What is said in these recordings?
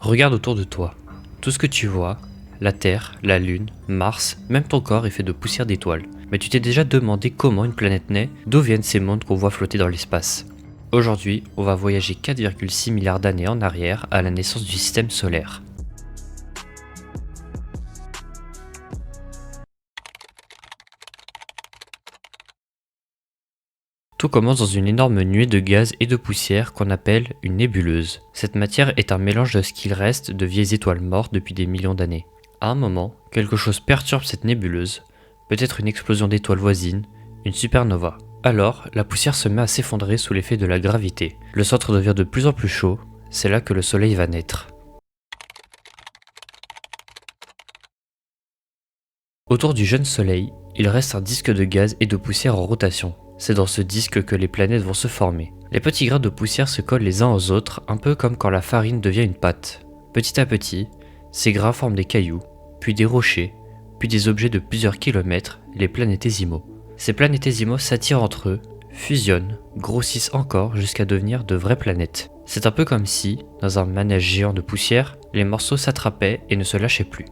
Regarde autour de toi. Tout ce que tu vois, la Terre, la Lune, Mars, même ton corps est fait de poussière d'étoiles. Mais tu t'es déjà demandé comment une planète naît, d'où viennent ces mondes qu'on voit flotter dans l'espace. Aujourd'hui, on va voyager 4,6 milliards d'années en arrière à la naissance du système solaire. Tout commence dans une énorme nuée de gaz et de poussière qu'on appelle une nébuleuse. Cette matière est un mélange de ce qu'il reste de vieilles étoiles mortes depuis des millions d'années. À un moment, quelque chose perturbe cette nébuleuse, peut-être une explosion d'étoiles voisines, une supernova. Alors, la poussière se met à s'effondrer sous l'effet de la gravité. Le centre devient de plus en plus chaud, c'est là que le soleil va naître. Autour du jeune soleil, il reste un disque de gaz et de poussière en rotation. C'est dans ce disque que les planètes vont se former. Les petits grains de poussière se collent les uns aux autres, un peu comme quand la farine devient une pâte. Petit à petit, ces grains forment des cailloux, puis des rochers, puis des objets de plusieurs kilomètres, les planétésimaux. Ces planétésimaux s'attirent entre eux, fusionnent, grossissent encore jusqu'à devenir de vraies planètes. C'est un peu comme si, dans un manège géant de poussière, les morceaux s'attrapaient et ne se lâchaient plus.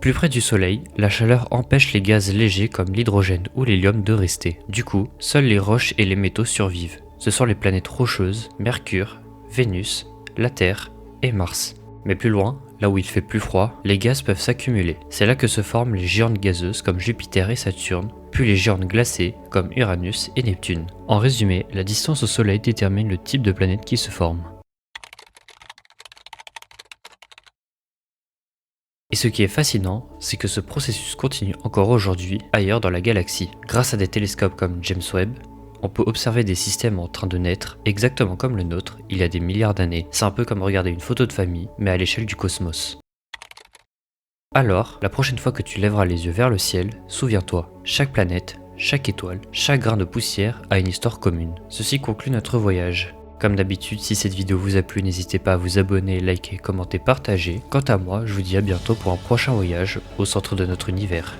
Plus près du soleil, la chaleur empêche les gaz légers comme l'hydrogène ou l'hélium de rester. Du coup, seules les roches et les métaux survivent. Ce sont les planètes rocheuses, Mercure, Vénus, la Terre et Mars. Mais plus loin, là où il fait plus froid, les gaz peuvent s'accumuler. C'est là que se forment les géantes gazeuses comme Jupiter et Saturne, puis les géantes glacées comme Uranus et Neptune. En résumé, la distance au soleil détermine le type de planète qui se forme. Et ce qui est fascinant, c'est que ce processus continue encore aujourd'hui ailleurs dans la galaxie. Grâce à des télescopes comme James Webb, on peut observer des systèmes en train de naître exactement comme le nôtre il y a des milliards d'années. C'est un peu comme regarder une photo de famille, mais à l'échelle du cosmos. Alors, la prochaine fois que tu lèveras les yeux vers le ciel, souviens-toi, chaque planète, chaque étoile, chaque grain de poussière a une histoire commune. Ceci conclut notre voyage. Comme d'habitude, si cette vidéo vous a plu, n'hésitez pas à vous abonner, liker, commenter, partager. Quant à moi, je vous dis à bientôt pour un prochain voyage au centre de notre univers.